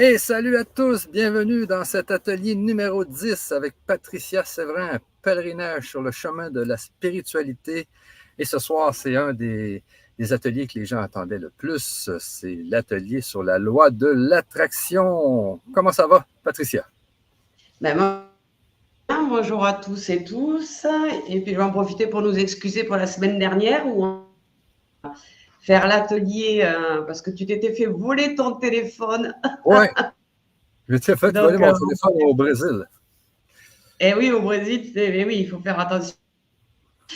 Et salut à tous, bienvenue dans cet atelier numéro 10 avec Patricia Séverin, un pèlerinage sur le chemin de la spiritualité. Et ce soir, c'est un des ateliers que les gens attendaient le plus. C'est l'atelier sur la loi de l'attraction. Comment ça va, Patricia? Bonjour à tous et tous. Et puis, je vais en profiter pour nous excuser pour la semaine dernière où on va faire l'atelier parce que tu t'étais fait voler ton téléphone. Oui, je t'ai fait voler Donc, mon téléphone au Brésil. et oui, au Brésil, oui, il faut faire attention.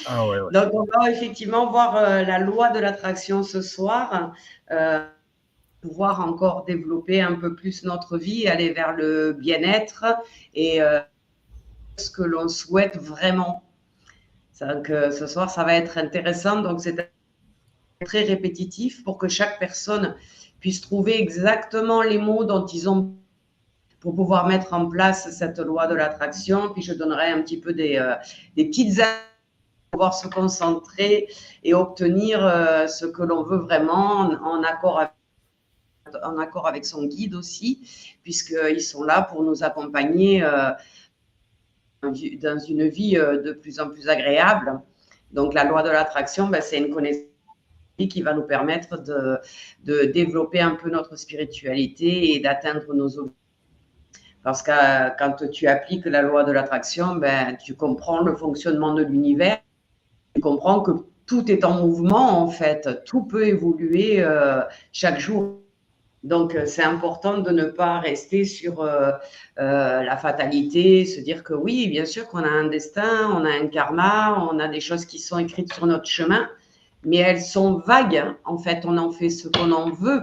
Ah ouais, ouais. Donc, on va effectivement voir la loi de l'attraction ce soir, pouvoir encore développer un peu plus notre vie, aller vers le bien-être et ce que l'on souhaite vraiment. Donc, ce soir, ça va être intéressant. Donc, c'est très répétitif pour que chaque personne puisse trouver exactement les mots dont ils ont pour pouvoir mettre en place cette loi de l'attraction. Puis je donnerai un petit peu des petites aides pour pouvoir se concentrer et obtenir ce que l'on veut vraiment en accord avec son guide aussi, puisqu'ils sont là pour nous accompagner dans une vie de plus en plus agréable. Donc la loi de l'attraction, c'est une connaissance qui va nous permettre de développer un peu notre spiritualité et d'atteindre nos objectifs. Parce que quand tu appliques la loi de l'attraction, tu comprends le fonctionnement de l'univers, tu comprends que tout est en mouvement en fait, tout peut évoluer chaque jour. Donc, c'est important de ne pas rester sur la fatalité, se dire que oui, bien sûr qu'on a un destin, on a un karma, on a des choses qui sont écrites sur notre chemin, mais elles sont vagues. En fait, on en fait ce qu'on en veut.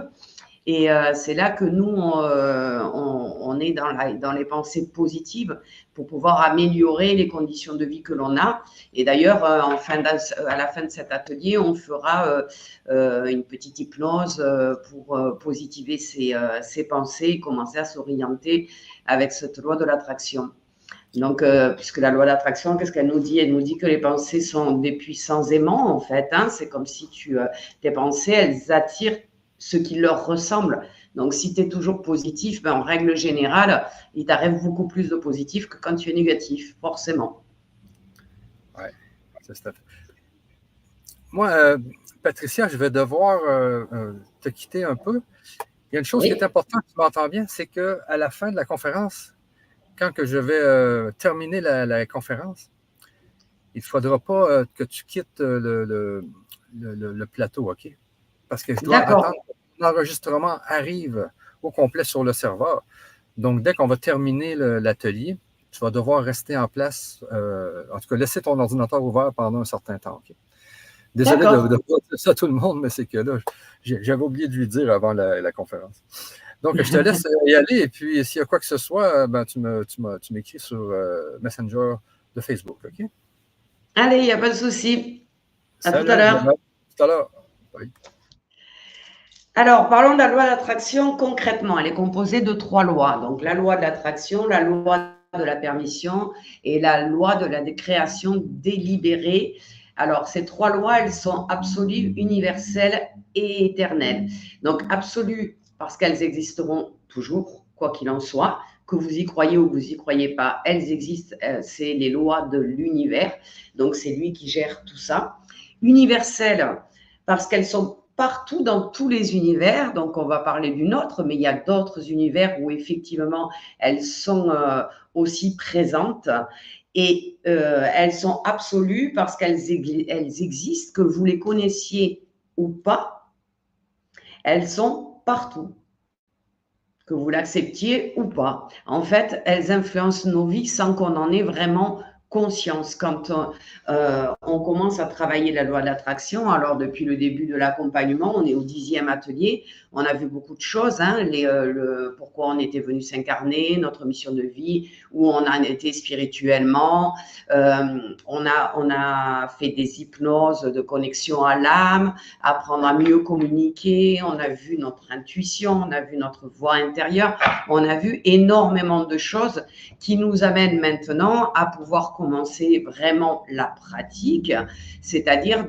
Et c'est là que nous, on est dans les pensées positives pour pouvoir améliorer les conditions de vie que l'on a. Et d'ailleurs, à la fin de cet atelier, on fera une petite hypnose pour positiver ses pensées et commencer à s'orienter avec cette loi de l'attraction. Donc, puisque la loi d'attraction, qu'est-ce qu'elle nous dit? Elle nous dit que les pensées sont des puissants aimants, en fait. C'est comme si tes pensées, elles attirent ce qui leur ressemble. Donc, si tu es toujours positif, en règle générale, il t'arrive beaucoup plus de positif que quand tu es négatif, forcément. Oui, c'est ça. Moi, Patricia, je vais devoir te quitter un peu. Il y a une chose qui est importante, tu m'entends bien, c'est qu'à la fin de la conférence, quand que je vais terminer la conférence, il ne faudra pas que tu quittes le plateau, OK? Parce que je dois attendre que l'enregistrement arrive au complet sur le serveur. Donc, dès qu'on va terminer l'atelier, tu vas devoir rester en place, en tout cas, laisser ton ordinateur ouvert pendant un certain temps, OK? Désolé de ne pas dire ça à tout le monde, mais c'est que là, j'avais oublié de lui dire avant la conférence. Donc, je te laisse y aller. Et puis, s'il y a quoi que ce soit, tu m'écris sur Messenger de Facebook, OK? Allez, il n'y a pas de souci. À tout à Salut, l'heure. tout à l'heure. Bye. Alors, parlons de la loi d'attraction concrètement. Elle est composée de 3 lois. Donc, la loi de l'attraction, la loi de la permission et la loi de la création délibérée. Alors, ces 3 lois, elles sont absolues, universelles et éternelles. Donc, absolues parce qu'elles existeront toujours, quoi qu'il en soit. Que vous y croyez ou vous y croyez pas, elles existent. C'est les lois de l'univers. Donc, c'est lui qui gère tout ça. Universelles parce qu'elles sont partout dans tous les univers. Donc, on va parler du nôtre, mais il y a d'autres univers où effectivement, elles sont aussi présentes. Et elles sont absolues parce qu'elles existent, que vous les connaissiez ou pas. Elles sont partout, que vous l'acceptiez ou pas. En fait, elles influencent nos vies sans qu'on en ait vraiment conscience. Quand on commence à travailler la loi de l'attraction, alors depuis le début de l'accompagnement, on est au 10e atelier, on a vu beaucoup de choses, pourquoi on était venu s'incarner, notre mission de vie, où on en était spirituellement, on a fait des hypnoses de connexion à l'âme, apprendre à mieux communiquer, on a vu notre intuition, on a vu notre voix intérieure, on a vu énormément de choses qui nous amènent maintenant à pouvoir commencer vraiment la pratique, c'est-à-dire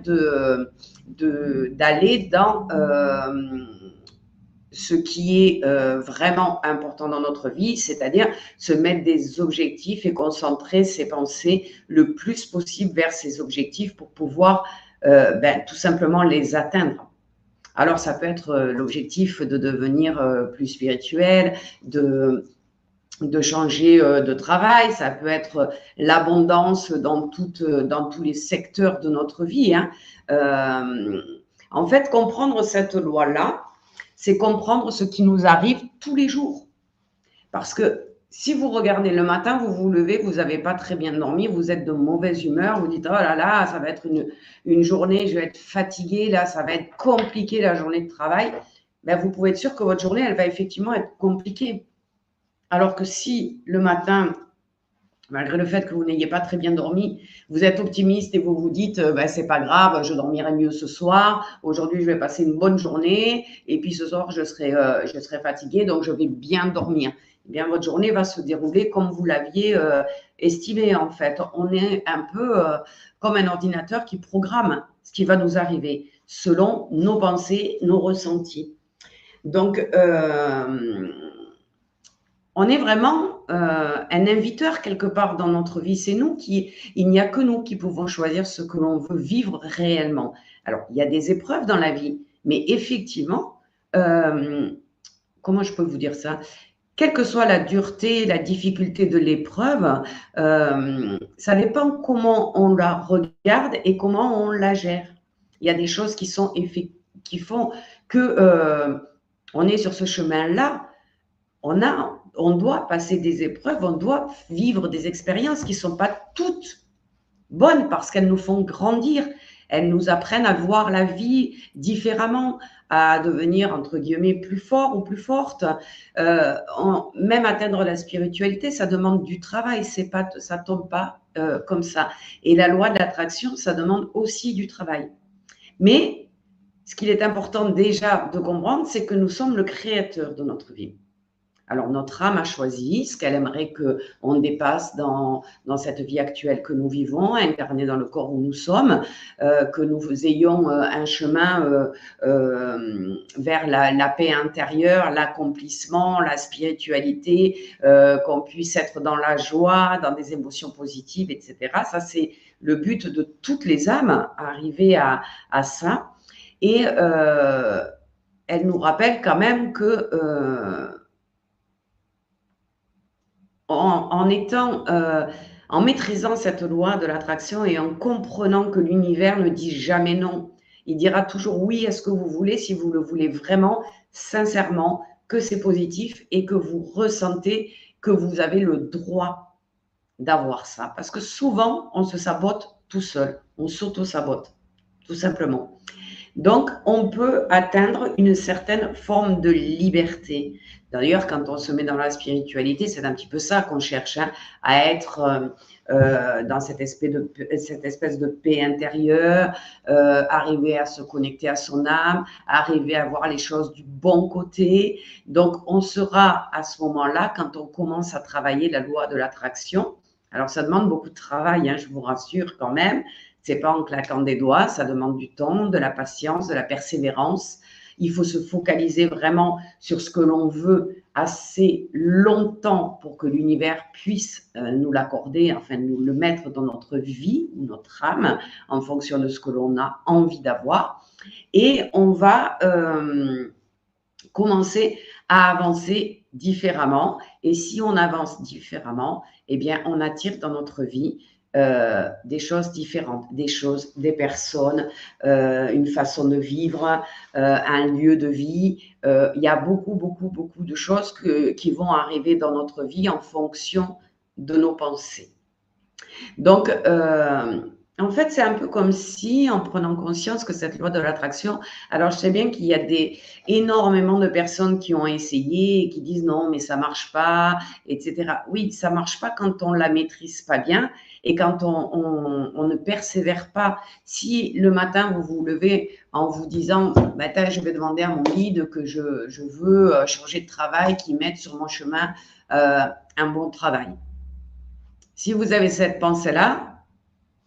d'aller dans ce qui est vraiment important dans notre vie, c'est-à-dire se mettre des objectifs et concentrer ses pensées le plus possible vers ces objectifs pour pouvoir tout simplement les atteindre. Alors, ça peut être l'objectif de devenir plus spirituel, de changer de travail, ça peut être l'abondance dans tous les secteurs de notre vie. Hein. En fait, comprendre cette loi-là, c'est comprendre ce qui nous arrive tous les jours. Parce que si vous regardez le matin, vous vous levez, vous n'avez pas très bien dormi, vous êtes de mauvaise humeur, vous dites « Oh là là, ça va être une journée, je vais être fatiguée, là, ça va être compliqué la journée de travail. » Vous pouvez être sûr que votre journée, elle va effectivement être compliquée. Alors que si le matin, malgré le fait que vous n'ayez pas très bien dormi, vous êtes optimiste et vous vous dites c'est pas grave, je dormirai mieux ce soir, aujourd'hui je vais passer une bonne journée et puis ce soir je serai fatiguée donc je vais bien dormir. Eh bien, votre journée va se dérouler comme vous l'aviez estimé en fait. On est un peu comme un ordinateur qui programme ce qui va nous arriver selon nos pensées, nos ressentis. Donc, on est vraiment un inviteur quelque part dans notre vie. C'est nous il n'y a que nous qui pouvons choisir ce que l'on veut vivre réellement. Alors, il y a des épreuves dans la vie, mais effectivement, comment je peux vous dire ça? Quelle que soit la dureté, la difficulté de l'épreuve, ça dépend comment on la regarde et comment on la gère. Il y a des choses qui font que on est sur ce chemin-là. On doit passer des épreuves, on doit vivre des expériences qui ne sont pas toutes bonnes parce qu'elles nous font grandir. Elles nous apprennent à voir la vie différemment, à devenir, entre guillemets, plus fort ou plus forte. Même atteindre la spiritualité, ça demande du travail, ça ne tombe pas comme ça. Et la loi de l'attraction, ça demande aussi du travail. Mais ce qu'il est important déjà de comprendre, c'est que nous sommes le créateur de notre vie. Alors, notre âme a choisi ce qu'elle aimerait qu'on dépasse dans cette vie actuelle que nous vivons, incarnée dans le corps où nous sommes, que nous ayons un chemin vers la paix intérieure, l'accomplissement, la spiritualité, qu'on puisse être dans la joie, dans des émotions positives, etc. Ça, c'est le but de toutes les âmes, arriver à ça. Et elle nous rappelle quand même que en maîtrisant cette loi de l'attraction et en comprenant que l'univers ne dit jamais non, il dira toujours oui à ce que vous voulez si vous le voulez vraiment, sincèrement, que c'est positif et que vous ressentez que vous avez le droit d'avoir ça. Parce que souvent, on se sabote tout seul, on s'auto-sabote, tout simplement. Donc, on peut atteindre une certaine forme de liberté. D'ailleurs, quand on se met dans la spiritualité, c'est un petit peu ça qu'on cherche, hein, à être dans cette espèce de paix intérieure, arriver à se connecter à son âme, arriver à voir les choses du bon côté. Donc, on sera à ce moment-là, quand on commence à travailler la loi de l'attraction. Alors, ça demande beaucoup de travail, hein, je vous rassure quand même. C'est pas en claquant des doigts, ça demande du temps, de la patience, de la persévérance. Il faut se focaliser vraiment sur ce que l'on veut assez longtemps pour que l'univers puisse nous l'accorder, enfin nous le mettre dans notre vie ou notre âme en fonction de ce que l'on a envie d'avoir. Et on va commencer à avancer différemment. Et si on avance différemment, eh bien, on attire dans notre vie des choses différentes, des personnes, une façon de vivre, un lieu de vie. Il y a beaucoup de choses qui vont arriver dans notre vie en fonction de nos pensées. Donc, en fait, c'est un peu comme si, en prenant conscience que cette loi de l'attraction, alors je sais bien qu'il y a énormément de personnes qui ont essayé et qui disent non, mais ça marche pas, etc. Oui, ça marche pas quand on la maîtrise pas bien et quand on ne persévère pas. Si le matin, vous vous levez en vous disant, je vais demander à mon guide que je veux changer de travail, qu'il mette sur mon chemin un bon travail. Si vous avez cette pensée-là,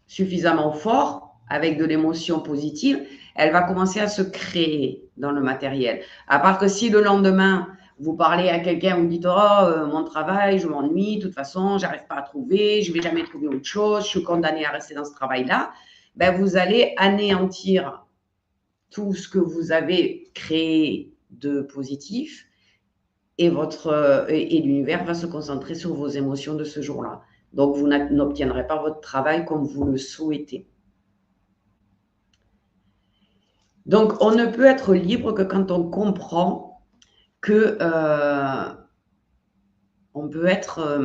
suffisamment fort, avec de l'émotion positive, elle va commencer à se créer dans le matériel. À part que si le lendemain, vous parlez à quelqu'un, vous dites « Oh, mon travail, je m'ennuie, de toute façon, j'arrive pas à trouver, je vais jamais trouver autre chose, je suis condamnée à rester dans ce travail-là », ben vous allez anéantir tout ce que vous avez créé de positif et l'univers va se concentrer sur vos émotions de ce jour-là. Donc, vous n'obtiendrez pas votre travail comme vous le souhaitez. Donc, on ne peut être libre que quand on comprend que on peut être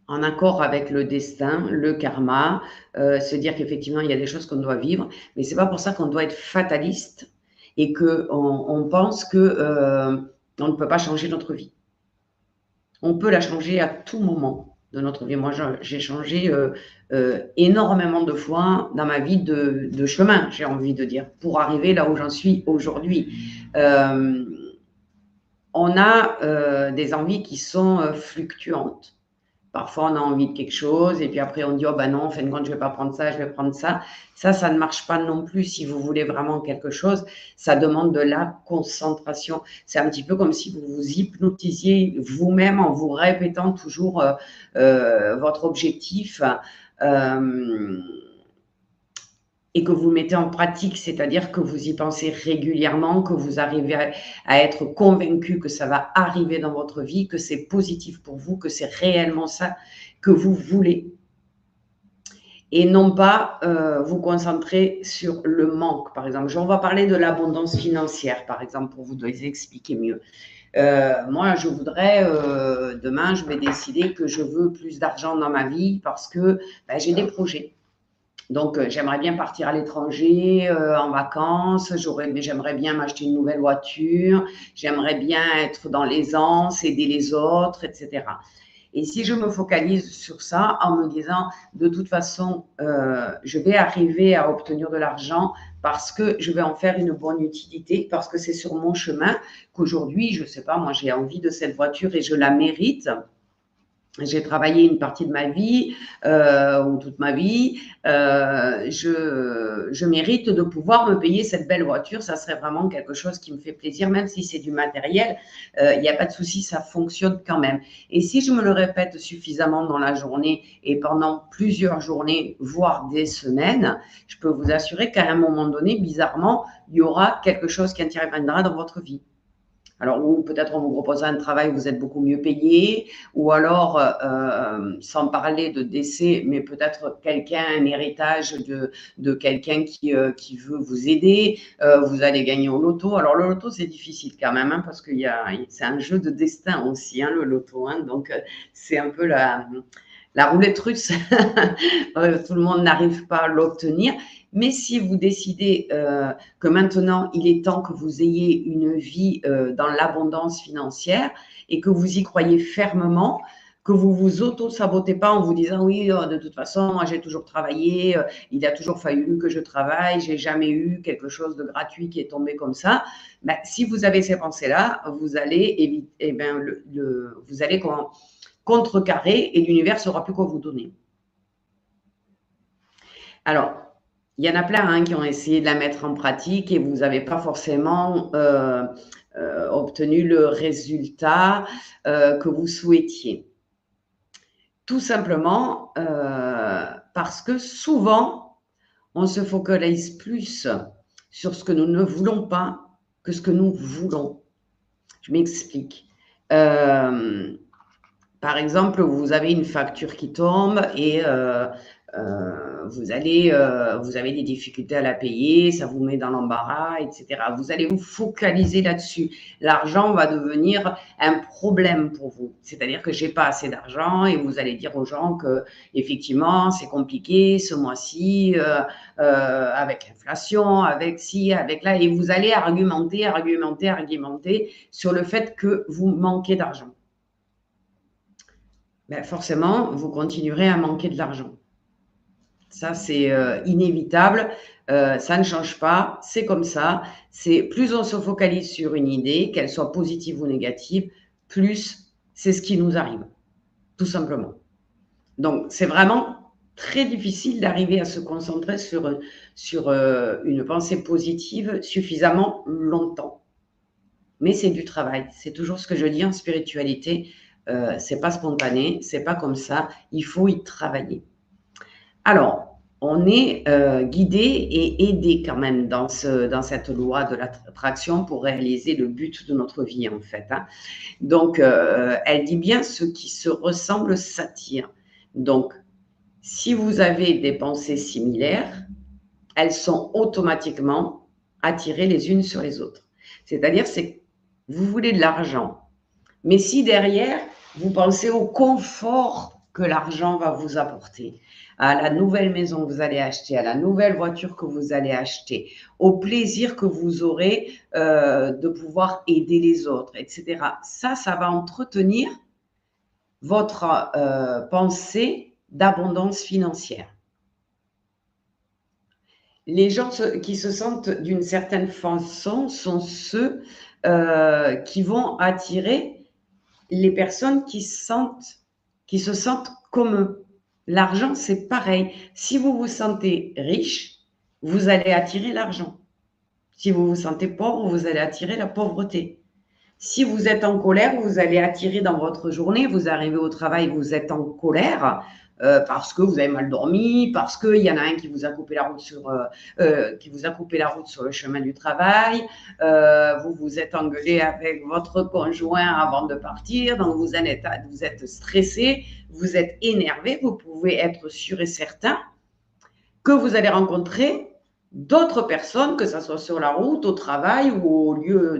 en accord avec le destin, le karma, se dire qu'effectivement, il y a des choses qu'on doit vivre, mais ce n'est pas pour ça qu'on doit être fataliste et qu'on pense qu'on ne peut pas changer notre vie. On peut la changer à tout moment de notre vie. Moi, j'ai changé énormément de fois dans ma vie de chemin, j'ai envie de dire, pour arriver là où j'en suis aujourd'hui. On a des envies qui sont fluctuantes. Parfois, on a envie de quelque chose et puis après, on dit « Oh ben non, en fin de compte, je ne vais pas prendre ça, je vais prendre ça. » Ça ne marche pas non plus. Si vous voulez vraiment quelque chose, ça demande de la concentration. C'est un petit peu comme si vous vous hypnotisiez vous-même en vous répétant toujours votre objectif et que vous mettez en pratique, c'est-à-dire que vous y pensez régulièrement, que vous arrivez à être convaincu que ça va arriver dans votre vie, que c'est positif pour vous, que c'est réellement ça que vous voulez. Et non pas vous concentrer sur le manque, par exemple. On va parler de l'abondance financière, par exemple, pour vous expliquer mieux. Moi, je voudrais, demain, je vais décider que je veux plus d'argent dans ma vie parce que j'ai des projets. Donc, j'aimerais bien partir à l'étranger en vacances, j'aimerais bien m'acheter une nouvelle voiture, j'aimerais bien être dans l'aisance, aider les autres, etc. Et si je me focalise sur ça en me disant, de toute façon, je vais arriver à obtenir de l'argent parce que je vais en faire une bonne utilité, parce que c'est sur mon chemin qu'aujourd'hui, je ne sais pas, moi j'ai envie de cette voiture et je la mérite. J'ai travaillé une partie de ma vie ou toute ma vie. Je mérite de pouvoir me payer cette belle voiture. Ça serait vraiment quelque chose qui me fait plaisir, même si c'est du matériel. Il n'y a pas de souci, ça fonctionne quand même. Et si je me le répète suffisamment dans la journée et pendant plusieurs journées, voire des semaines, je peux vous assurer qu'à un moment donné, bizarrement, il y aura quelque chose qui interviendra dans votre vie. Alors, ou peut-être on vous propose un travail où vous êtes beaucoup mieux payé, ou alors, sans parler de décès, mais peut-être quelqu'un, un héritage de quelqu'un qui veut vous aider, vous allez gagner au loto. Alors, le loto, c'est difficile quand même, hein, parce que c'est un jeu de destin aussi, hein, le loto. Hein, donc, c'est un peu la roulette russe. Tout le monde n'arrive pas à l'obtenir. Mais si vous décidez que maintenant, il est temps que vous ayez une vie dans l'abondance financière et que vous y croyez fermement, que vous vous auto-sabotez pas en vous disant « Oui, de toute façon, moi, j'ai toujours travaillé, il a toujours fallu que je travaille, j'ai jamais eu quelque chose de gratuit qui est tombé comme ça. » Ben, si vous avez ces pensées-là, vous allez vous allez contrecarrer et l'univers ne saura plus quoi vous donner. Alors, il y en a plein hein, qui ont essayé de la mettre en pratique et vous n'avez pas forcément obtenu le résultat que vous souhaitiez. Tout simplement parce que souvent, on se focalise plus sur ce que nous ne voulons pas que ce que nous voulons. Je m'explique. Par exemple, vous avez une facture qui tombe et vous avez des difficultés à la payer, ça vous met dans l'embarras, etc. Vous allez vous focaliser là-dessus. L'argent va devenir un problème pour vous. C'est-à-dire que j'ai pas assez d'argent et vous allez dire aux gens que effectivement c'est compliqué ce mois-ci avec l'inflation, avec ci, avec là, et vous allez argumenter sur le fait que vous manquez d'argent. Ben forcément, vous continuerez à manquer de l'argent. Ça, c'est inévitable. Ça ne change pas. C'est comme ça. Plus on se focalise sur une idée, qu'elle soit positive ou négative, plus c'est ce qui nous arrive. Tout simplement. Donc, c'est vraiment très difficile d'arriver à se concentrer sur une pensée positive suffisamment longtemps. Mais c'est du travail. C'est toujours ce que je dis en spiritualité. C'est pas spontané, c'est pas comme ça. Il faut y travailler. Alors, on est guidé et aidé quand même dans cette loi de l'attraction pour réaliser le but de notre vie, en fait. Hein. Donc, elle dit bien ce qui se ressemble s'attire. Donc, si vous avez des pensées similaires, elles sont automatiquement attirées les unes sur les autres. C'est-à-dire, c'est que vous voulez de l'argent, mais si derrière, vous pensez au confort que l'argent va vous apporter, à la nouvelle maison que vous allez acheter, à la nouvelle voiture que vous allez acheter, au plaisir que vous aurez de pouvoir aider les autres, etc. Ça va entretenir votre pensée d'abondance financière. Les gens qui se sentent d'une certaine façon sont ceux qui vont attirer les personnes qui se sentent comme eux. L'argent, c'est pareil. Si vous vous sentez riche, vous allez attirer l'argent. Si vous vous sentez pauvre, vous allez attirer la pauvreté. Si vous êtes en colère, vous allez attirer dans votre journée, vous arrivez au travail, vous êtes en colère parce que vous avez mal dormi, parce qu'il y en a un qui vous a coupé la route sur le chemin du travail, vous vous êtes engueulé avec votre conjoint avant de partir, donc vous êtes stressé, vous êtes énervé, vous pouvez être sûr et certain que vous allez rencontrer d'autres personnes, que ce soit sur la route, au travail ou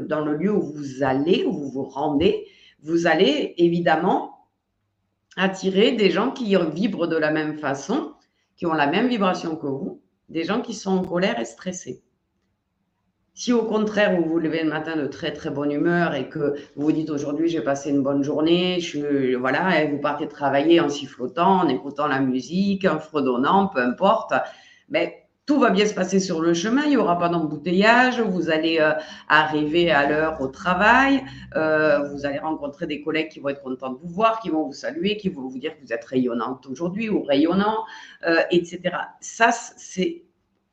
dans le lieu où vous allez, où vous vous rendez, vous allez évidemment attirer des gens qui vibrent de la même façon, qui ont la même vibration que vous, des gens qui sont en colère et stressés. Si au contraire, vous vous levez le matin de très très bonne humeur et que vous vous dites aujourd'hui j'ai passé une bonne journée, et vous partez travailler en sifflotant, en écoutant la musique, en fredonnant, peu importe, mais tout va bien se passer sur le chemin, il n'y aura pas d'embouteillage, vous allez arriver à l'heure au travail, vous allez rencontrer des collègues qui vont être contents de vous voir, qui vont vous saluer, qui vont vous dire que vous êtes rayonnante aujourd'hui ou rayonnant, etc. Ça, c'est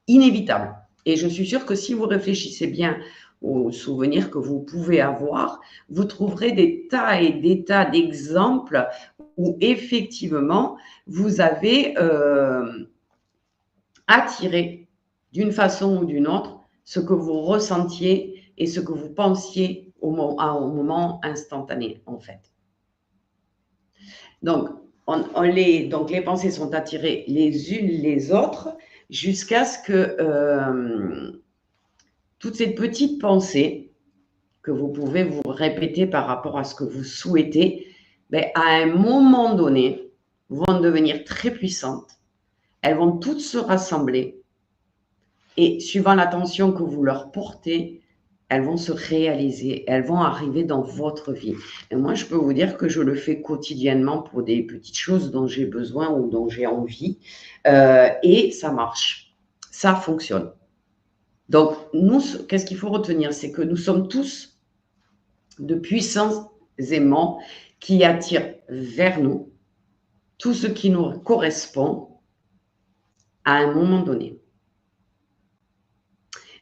inévitable. Et je suis sûre que si vous réfléchissez bien aux souvenirs que vous pouvez avoir, vous trouverez des tas et des tas d'exemples où effectivement, vous avez attiré d'une façon ou d'une autre ce que vous ressentiez et ce que vous pensiez au moment instantané, en fait. Donc, donc les pensées sont attirées les unes les autres jusqu'à ce que toutes ces petites pensées que vous pouvez vous répéter par rapport à ce que vous souhaitez, à un moment donné, vont devenir très puissantes. Elles vont toutes se rassembler et suivant l'attention que vous leur portez, elles vont se réaliser, elles vont arriver dans votre vie. Et moi, je peux vous dire que je le fais quotidiennement pour des petites choses dont j'ai besoin ou dont j'ai envie et ça marche, ça fonctionne. Donc, nous, qu'est-ce qu'il faut retenir? C'est que nous sommes tous de puissants aimants qui attirent vers nous tout ce qui nous correspond à un moment donné.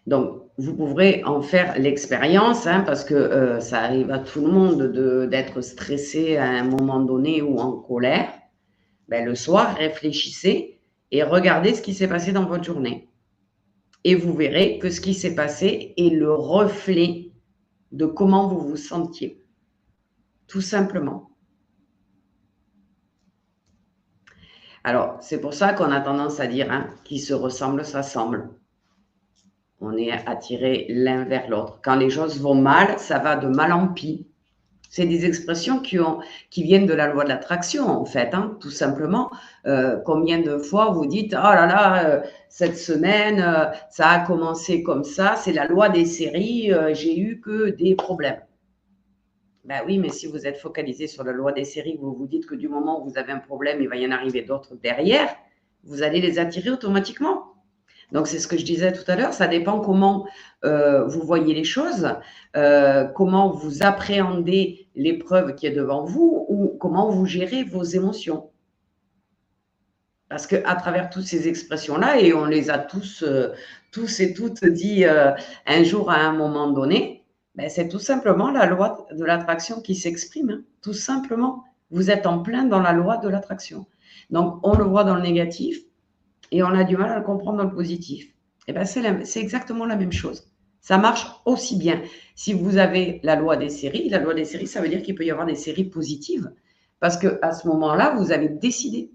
Donc, vous pourrez en faire l'expérience, parce que ça arrive à tout le monde d'être stressé à un moment donné ou en colère. Le soir, réfléchissez et regardez ce qui s'est passé dans votre journée. Et vous verrez que ce qui s'est passé est le reflet de comment vous vous sentiez. Tout simplement. Alors, c'est pour ça qu'on a tendance à dire qui se ressemble, s'assemble. On est attirés l'un vers l'autre. Quand les choses vont mal, ça va de mal en pis. C'est des expressions qui viennent de la loi de l'attraction, en fait, tout simplement. Combien de fois vous dites « Oh là là, cette semaine, ça a commencé comme ça, c'est la loi des séries, j'ai eu que des problèmes. » Ben oui, mais si vous êtes focalisé sur la loi des séries, vous vous dites que du moment où vous avez un problème, il va y en arriver d'autres derrière, vous allez les attirer automatiquement. Donc, c'est ce que je disais tout à l'heure, ça dépend comment vous voyez les choses, comment vous appréhendez l'épreuve qui est devant vous ou comment vous gérez vos émotions. Parce qu'à travers toutes ces expressions-là, et on les a tous et toutes dit un jour à un moment donné, ben, c'est tout simplement la loi de l'attraction qui s'exprime. Hein. Tout simplement, vous êtes en plein dans la loi de l'attraction. Donc, on le voit dans le négatif et on a du mal à le comprendre dans le positif. Et ben, c'est exactement la même chose. Ça marche aussi bien. Si vous avez la loi des séries, ça veut dire qu'il peut y avoir des séries positives. Parce qu'à ce moment-là, vous avez décidé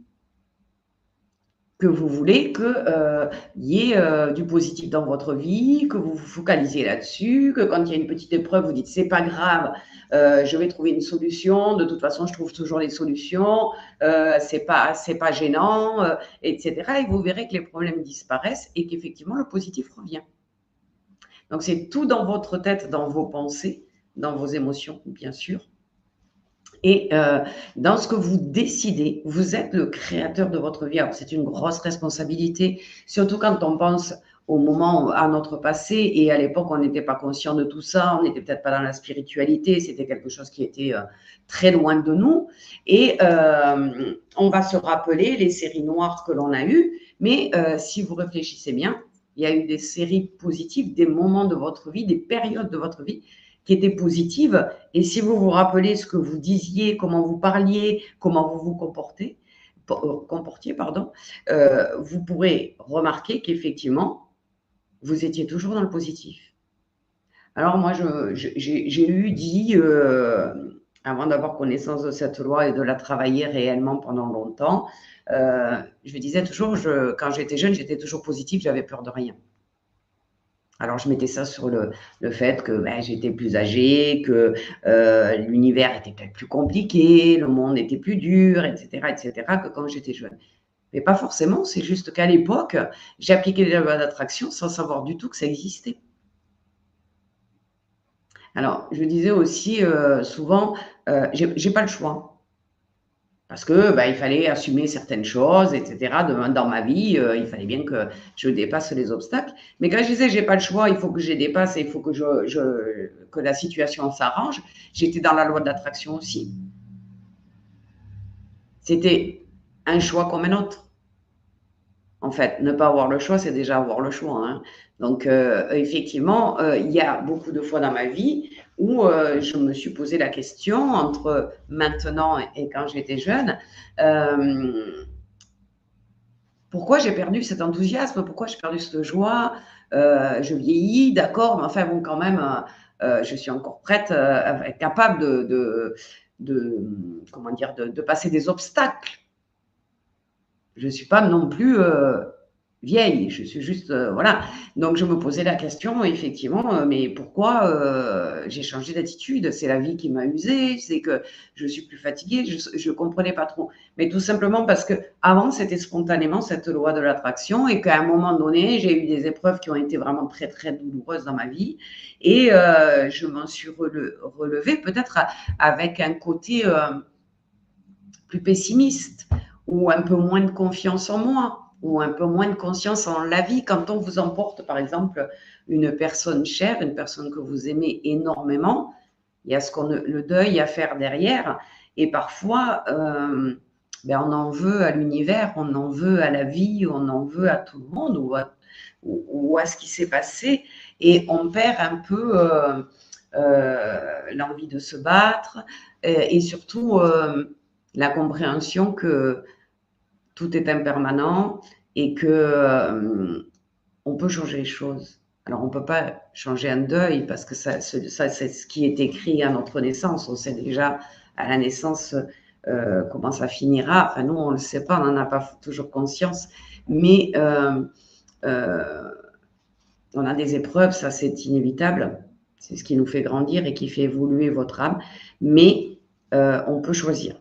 que vous voulez qu'il y ait du positif dans votre vie, que vous vous focalisez là-dessus, que quand il y a une petite épreuve, vous dites c'est pas grave, je vais trouver une solution, de toute façon je trouve toujours les solutions, c'est pas gênant, etc. Et vous verrez que les problèmes disparaissent et qu'effectivement le positif revient. Donc c'est tout dans votre tête, dans vos pensées, dans vos émotions, bien sûr. Et dans ce que vous décidez, vous êtes le créateur de votre vie. Alors, c'est une grosse responsabilité, surtout quand on pense au moment, à notre passé. Et à l'époque, on n'était pas conscient de tout ça. On n'était peut-être pas dans la spiritualité. C'était quelque chose qui était très loin de nous. Et on va se rappeler les séries noires que l'on a eues. Mais si vous réfléchissez bien, il y a eu des séries positives, des moments de votre vie, des périodes de votre vie qui était positive. Et si vous vous rappelez ce que vous disiez, comment vous parliez, comment vous vous comportiez, vous pourrez remarquer qu'effectivement, vous étiez toujours dans le positif. Alors moi, j'ai eu dit, avant d'avoir connaissance de cette loi et de la travailler réellement pendant longtemps, je disais toujours, quand j'étais jeune, j'étais toujours positive, j'avais peur de rien. Alors, je mettais ça sur le fait que j'étais plus âgée, que l'univers était peut-être plus compliqué, le monde était plus dur, etc., que quand j'étais jeune. Mais pas forcément, c'est juste qu'à l'époque, j'appliquais les lois d'attraction sans savoir du tout que ça existait. Alors, je disais aussi souvent, j'ai pas le choix. Parce que il fallait assumer certaines choses, etc. Dans ma vie, il fallait bien que je dépasse les obstacles. Mais quand je disais j'ai pas le choix, il faut que je les dépasse et il faut que que la situation s'arrange, j'étais dans la loi de l'attraction aussi. C'était un choix comme un autre. En fait, ne pas avoir le choix, c'est déjà avoir le choix. Hein. Donc, effectivement, il y a beaucoup de fois dans ma vie où je me suis posé la question entre maintenant et quand j'étais jeune, pourquoi j'ai perdu cet enthousiasme, pourquoi j'ai perdu cette joie, je vieillis, d'accord, mais enfin bon, quand même, je suis encore prête, capable de passer des obstacles. Je ne suis pas non plus vieille, je suis juste, voilà. Donc, je me posais la question, effectivement, mais pourquoi j'ai changé d'attitude? C'est la vie qui m'a usée, c'est que je suis plus fatiguée, je ne comprenais pas trop. Mais tout simplement parce qu'avant, c'était spontanément cette loi de l'attraction et qu'à un moment donné, j'ai eu des épreuves qui ont été vraiment très, très douloureuses dans ma vie et je m'en suis relevée peut-être avec un côté plus pessimiste ou un peu moins de confiance en moi, ou un peu moins de conscience en la vie. Quand on vous emporte, par exemple, une personne chère, une personne que vous aimez énormément, il y a le deuil à faire derrière. Et parfois, on en veut à l'univers, on en veut à la vie, on en veut à tout le monde ou à ce qui s'est passé. Et on perd un peu l'envie de se battre et surtout la compréhension que tout est impermanent et que on peut changer les choses. Alors, on ne peut pas changer un deuil parce que ça c'est ce qui est écrit à notre naissance. On sait déjà à la naissance comment ça finira. Enfin, nous, on ne le sait pas, on n'en a pas toujours conscience. Mais on a des épreuves, ça c'est inévitable. C'est ce qui nous fait grandir et qui fait évoluer votre âme. Mais on peut choisir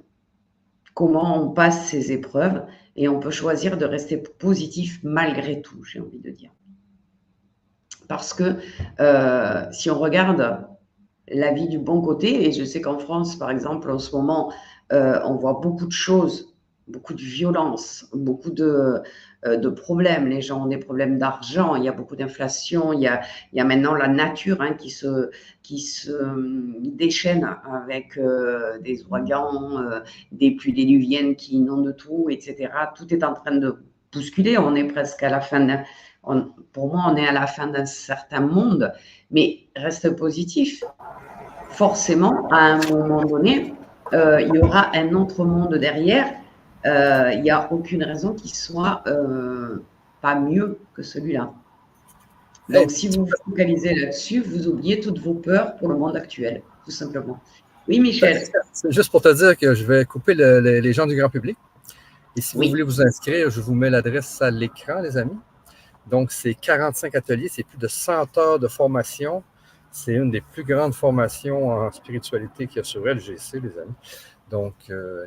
comment on passe ces épreuves et on peut choisir de rester positif malgré tout, j'ai envie de dire. Parce que si on regarde la vie du bon côté, et je sais qu'en France, par exemple, en ce moment, on voit beaucoup de choses, beaucoup de violence, beaucoup de de problèmes. Les gens ont des problèmes d'argent, il y a beaucoup d'inflation, il y a maintenant la nature qui se déchaîne avec des ouragans, des pluies diluviennes qui inondent tout, etc. Tout est en train de bousculer. On est presque à la fin pour moi, on est à la fin d'un certain monde, mais reste positif. Forcément, à un moment donné, il y aura un autre monde derrière. Il n'y a aucune raison qu'il soit pas mieux que celui-là. Donc, si vous vous focalisez là-dessus, vous oubliez toutes vos peurs pour le monde actuel, tout simplement. Oui, Michel. C'est juste pour te dire que je vais couper les gens du grand public. Et si vous voulez vous inscrire, je vous mets l'adresse à l'écran, les amis. Donc, c'est 45 ateliers, c'est plus de 100 heures de formation. C'est une des plus grandes formations en spiritualité qu'il y a sur LGC, les amis. Donc,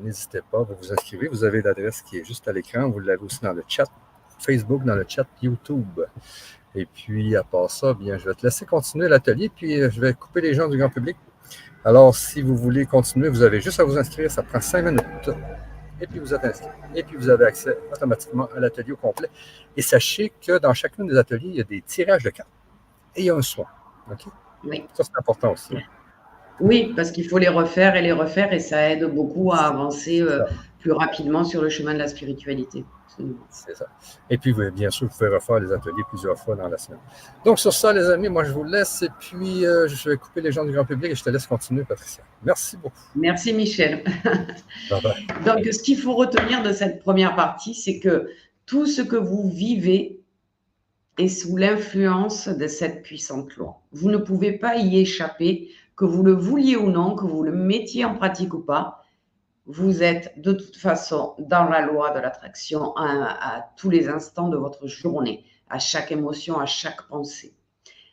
n'hésitez pas, vous vous inscrivez. Vous avez l'adresse qui est juste à l'écran. Vous l'avez aussi dans le chat Facebook, dans le chat YouTube. Et puis, à part ça, bien, je vais te laisser continuer l'atelier, puis je vais couper les gens du grand public. Alors, si vous voulez continuer, vous avez juste à vous inscrire. Ça prend 5 minutes. Et puis, vous êtes inscrit. Et puis, vous avez accès automatiquement à l'atelier au complet. Et sachez que dans chacun des ateliers, il y a des tirages de cartes. Et il y a un soin. OK? Oui. Ça, c'est important aussi. Oui, parce qu'il faut les refaire, et ça aide beaucoup à avancer plus rapidement sur le chemin de la spiritualité. C'est ça. Et puis, bien sûr, vous pouvez refaire les ateliers plusieurs fois dans la semaine. Donc, sur ça, les amis, moi, je vous laisse. Et puis, je vais couper les gens du grand public et je te laisse continuer, Patricia. Merci beaucoup. Merci, Michel. Bye bye. Donc, ce qu'il faut retenir de cette première partie, c'est que tout ce que vous vivez est sous l'influence de cette puissante loi. Vous ne pouvez pas y échapper, que vous le vouliez ou non, que vous le mettiez en pratique ou pas. Vous êtes de toute façon dans la loi de l'attraction à tous les instants de votre journée, à chaque émotion, à chaque pensée.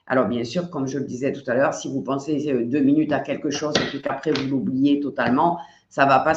Alors bien sûr, comme je le disais tout à l'heure, si vous pensez 2 minutes à quelque chose et puis qu'après vous l'oubliez totalement, ça ne va pas